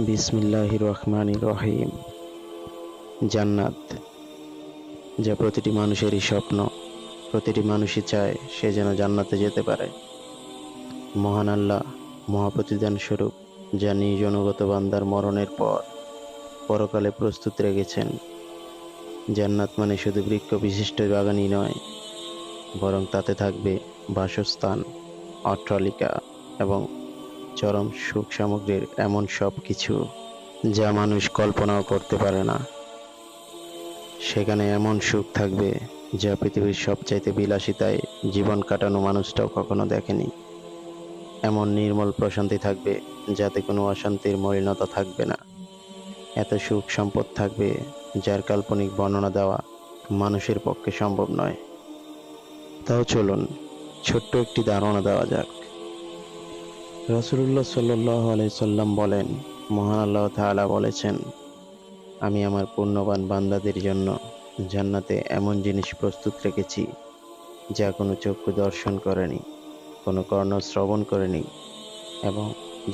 বিসমিল্লাহির রহমানির রহিম। জান্নাত, যা প্রতিটি মানুষেরই স্বপ্ন। প্রতিটি মানুষই চায় সে যেন জান্নাতে যেতে পারে। মহান আল্লাহ মহাপ্রতিদান স্বরূপ যা নিজ অনুগত বান্দার মরণের পর পরকালে প্রস্তুত রেখেছেন। জান্নাত মানে শুধু বৃক্ষ বিশিষ্ট বাগানই নয়, বরং তাতে থাকবে বাসস্থান, অট্টালিকা এবং চরম সুখ সামগ্রীর এমন সব কিছু যা মানুষ কল্পনাও করতে পারে না। সেখানে এমন সুখ থাকবে যা পৃথিবীর সবচাইতে বিলাসিতায় জীবন কাটানো মানুষটাও কখনো দেখেনি। এমন নির্মল প্রশান্তি থাকবে যাতে কোনো অশান্তির মলিনতা থাকবে না। এত সুখ সম্পদ থাকবে যার কাল্পনিক বর্ণনা দেওয়া মানুষের পক্ষে সম্ভব নয়। তাও চলুন ছোট্ট একটি ধারণা দেওয়া যাক। রাসূলুল্লাহ সাল্লাল্লাহু আলাইহি সাল্লাম বলেন, মহান আল্লাহ তাআলা বলেছেন, আমি আমার পুণ্যবান বান্দাদের জন্য জান্নাতে এমন জিনিস প্রস্তুত রেখেছি যা কোনো চক্ষু দর্শন করেনি, কোনো কর্ণ শ্রবণ করেনি এবং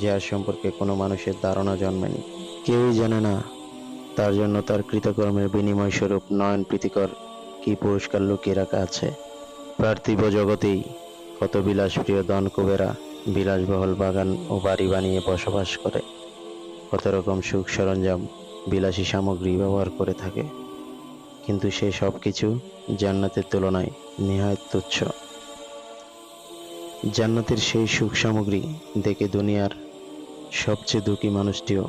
যার সম্পর্কে কোনো মানুষের ধারণা জন্মেনি। কেউই জানে না তার জন্য তার কৃতকর্মের বিনিময় স্বরূপ নয়ন প্রীতিকর কি পুরস্কার লুকিয়ে রাখা আছে। পার্থিব জগতেই কত বিলাসপ্রিয় ধন কুবেরা বিলাসবহুল বাগান ও বাড়ি বানিয়ে বসবাস করে, কত রকম সুখ সরঞ্জাম বিলাসী সামগ্রী ব্যবহার করে থাকে, কিন্তু সে সব কিছু জান্নাতের তুলনায় নিহায়ত তুচ্ছ। জান্নাতের সেই সুখ সামগ্রী দেখে দুনিয়ার সবচেয়ে দুঃখী মানুষটিও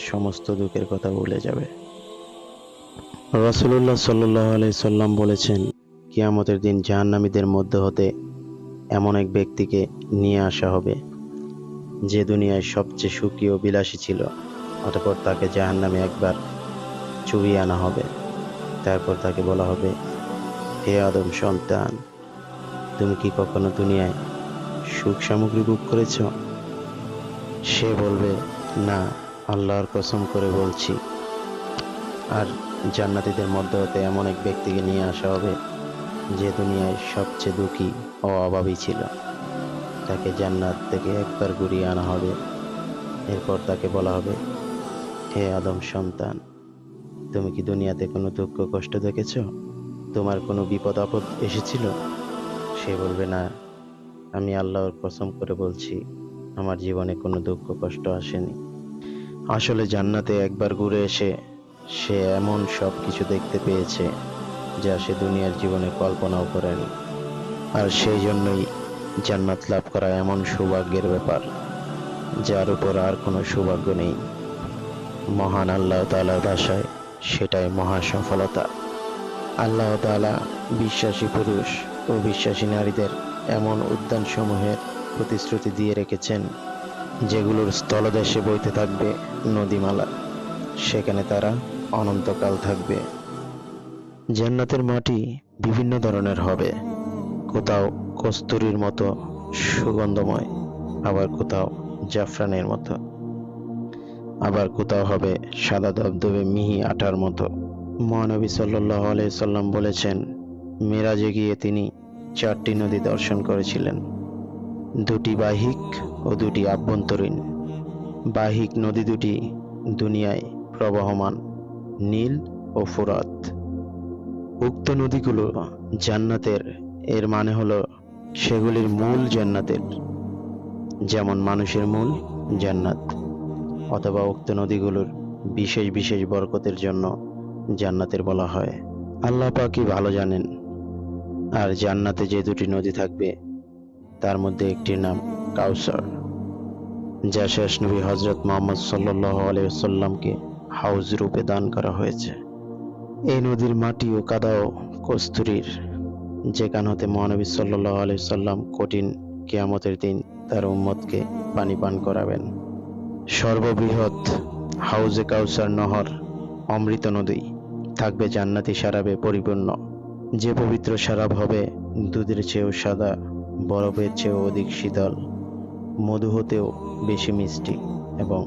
সমস্ত দুঃখের কথা ভুলে যাবে। রাসূলুল্লাহ সাল্লাল্লাহু আলাইহি সাল্লাম বলেছেন, কিয়ামতের দিন জাহান্নামীদের মধ্য হতে এমন এক ব্যক্তিকে নিয়ে আসা হবে যে দুনিয়ায় সবচেয়ে সুখী ও বিলাসী ছিল। অতঃপর তাকে জাহান্নামে একবার চুবিয়ে আনা হবে। তারপর তাকে বলা হবে, হে আদম সন্তান, তুমি কি কখনো দুনিয়ায় সুখ সামগ্রী ভোগ করেছ? সে বলবে, না, আল্লাহর কসম করে বলছি। আর জান্নাতীদের মধ্য হতে এমন এক ব্যক্তিকে নিয়ে আসা হবে যে দুনিয়ায় সবচেয়ে দুঃখী ও অভাবী ছিল। তাকে জান্নাত থেকে একবার ঘুরিয়ে আনা হবে। এরপর তাকে বলা হবে, হে আদম সন্তান, তুমি কি দুনিয়াতে কোনো দুঃখ কষ্ট দেখেছ? তোমার কোনো বিপদ আপদ এসেছিল? সে বলবে, না, আমি আল্লাহর কসম করে বলছি, আমার জীবনে কোনো দুঃখ কষ্ট আসেনি। আসলে জান্নাতে একবার ঘুরে এসে সে এমন সব কিছু দেখতে পেয়েছে যা সে দুনিয়ার জীবনে কল্পনাও করেনি। আর সেই জন্যই জান্নাত লাভ করা এমন সৌভাগ্যের ব্যাপার যার উপর আর কোনো সৌভাগ্য নেই। মহান আল্লাহ তাআলার ভাষায় সেটাই মহা সফলতা। আল্লাহ তাআলা বিশ্বাসী পুরুষ ও বিশ্বাসী নারীদের এমন উদ্যানসমূহের প্রতিশ্রুতি দিয়ে রেখেছেন যেগুলোর স্থলদেশে বইতে থাকবে নদীমালা। সেখানে তারা অনন্তকাল থাকবে। জান্নাতের মাটি বিভিন্ন ধরনের হবে, কোথাও কস্তুরীর মতো সুগন্ধময়, আবার কোথাও জাফরানের মতো, আবার কোথাও হবে সাদা ধবধবে মিহি আঠার মতো। মহানবী সাল্লাল্লাহু আলাইহি সাল্লাম বলেছেন, মেরাজে গিয়ে তিনি 4টি নদী দর্শন করেছিলেন, 2টি বাহ্যিক ও 2টি আভ্যন্তরীণ। বাহ্যিক নদী দুটি দুনিয়ায় প্রবহমান, নীল ও ফুরাত। উক্ত নদীগুলো জান্নাতের, এর মানে হলো সেগুলির মূল জান্নাতের, যেমন মানুষের মূল জান্নাত। অথবা উক্ত নদীগুলোর বিশেষ বিশেষ বরকতের জন্য জান্নাতের বলা হয়। আল্লাহ পাকই ভালো জানেন। আর জান্নাতে যে 2টি নদী থাকবে তার মধ্যে একটির নাম কাউসার, যা শেষ নবী হযরত মুহাম্মদ সাল্লাল্লাহু আলাইহি ওয়াসাল্লামকে হাউজ রূপে দান করা হয়েছে। এই নদীর মাটি ও কাদাও কস্তুরীর, যেখান হতে মহানবী সাল্লাল্লাহু আলাইহি ওয়াসাল্লাম কঠিন কিয়ামতের দিন তার উম্মতকে পানি পান করাবেন। সর্ববৃহৎ হাউজে কাউসার নহর, অমৃত নদী, থাকবে জান্নাতি শরাবে পরিপূর্ণ। যে পবিত্র শরাব হবে দুধের চেয়েও সাদা, বরফের চেয়েও অধিক শীতল, মধু হতেও বেশি মিষ্টি এবং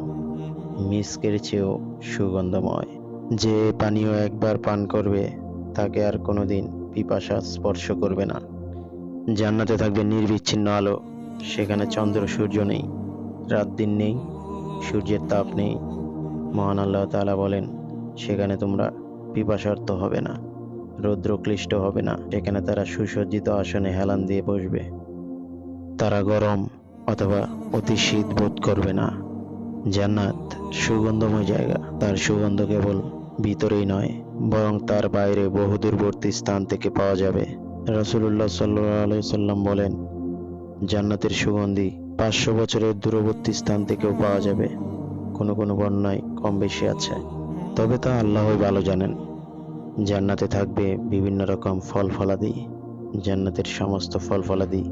মিস্কের চেয়েও সুগন্ধময়। যে পানীয় একবার পান করবে তাকে আর কোনোদিন পিপাসা স্পর্শ করবে না। জান্নাতে থাকবে নির্বিচ্ছিন্ন আলো, সেখানে চন্দ্র সূর্য নেই, রাত দিন নেই, সূর্যের তাপ নেই, মহান আল্লাহ তাআলা বলেন, সেখানে তোমরা পিপাসার্ত হবে না, রৌদ্রক্লিষ্ট হবে না। সেখানে তারা সুসজ্জিত আসনে হেলান দিয়ে বসবে। তারা গরম অথবা অতি শীত বোধ করবে না। জান্নাত সুগন্ধময় জায়গা। তার সুগন্ধ কেবল ভিতরেই নয়, বরং তার বাইরে বহুদূরবর্তী স্থান থেকে পাওয়া যাবে। রাসূলুল্লাহ সাল্লাল্লাহু আলাইহি সাল্লাম বলেন, জান্নাতের সুগন্ধি 500 বছরের দূরবর্তী স্থান থেকেও পাওয়া যাবে। কোনো কোনো বর্ণনায় কম বেশি আছে, তবে তা আল্লাহই ভালো জানেন। জান্নাতে থাকবে বিভিন্ন রকম ফল ফলাদি। জান্নাতের সমস্ত ফল ফলাদি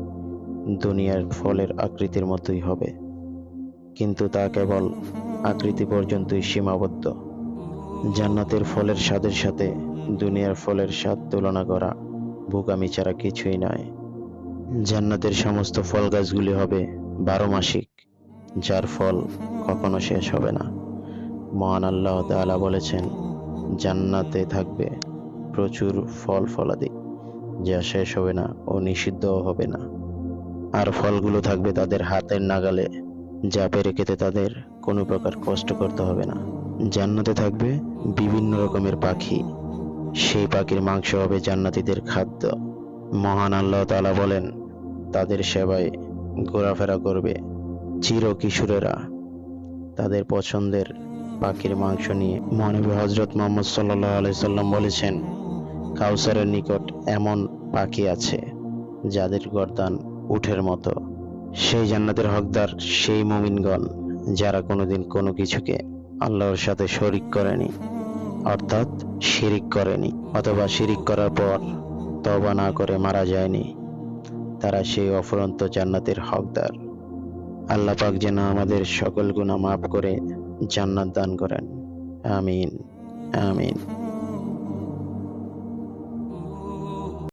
দুনিয়ার ফলের আকৃতির মতোই হবে, কিন্তু তা কেবল আকৃতি পর্যন্তই সীমাবদ্ধ। জান্নাতের ফলের স্বাদের সাথে দুনিয়ার ফলের স্বাদ তুলনা করা বোকামি ছাড়া কিছুই নয়। জান্নাতের সমস্ত ফল গাছগুলি হবে 12 মাসিক, যার ফল কখনো শেষ হবে না। মহান আল্লাহ তাআলা বলেছেন, জান্নাতে থাকবে প্রচুর ফল ফলাদি, যা শেষ হবে না ও নিষিদ্ধও হবে না। আর ফলগুলো থাকবে তাদের হাতের নাগালে, যা পেরে খেতে তাদের কোনো প্রকার কষ্ট করতে হবে না। জান্নাতে থাকবে বিভিন্ন রকমের পাখি, সেই পাখির মাংস হবে জান্নাতীদের খাদ্য। মহান আল্লাহ তাআলা বলেন, তাদের সেবায় ঘোরাফেরা করবে চিরকিশোরেরা তাদের পছন্দের পাখির মাংস নিয়ে। মহানবী হযরত মুহাম্মদ সাল্লাল্লাহু আলাইহি সাল্লাম বলেছেন, কাউসারের নিকট এমন পাখি আছে যাদের গর্দান উটের মতো। সেই জান্নাতের হকদার সেই মুমিনগণ যারা কোনোদিন কোনো কিছুকে আল্লাহর সাথে শরিক করেনি, অর্থাৎ শিরিক করেনি, অথবা শিরিক করার পর তওবা না করে মারা যায়নি। তারা সেই অফুরন্ত জান্নাতের হকদার। আল্লাহ পাক যেন আমাদের সকল গুনাহ মাফ করে জান্নাত দান করেন। আমিন, আমিন।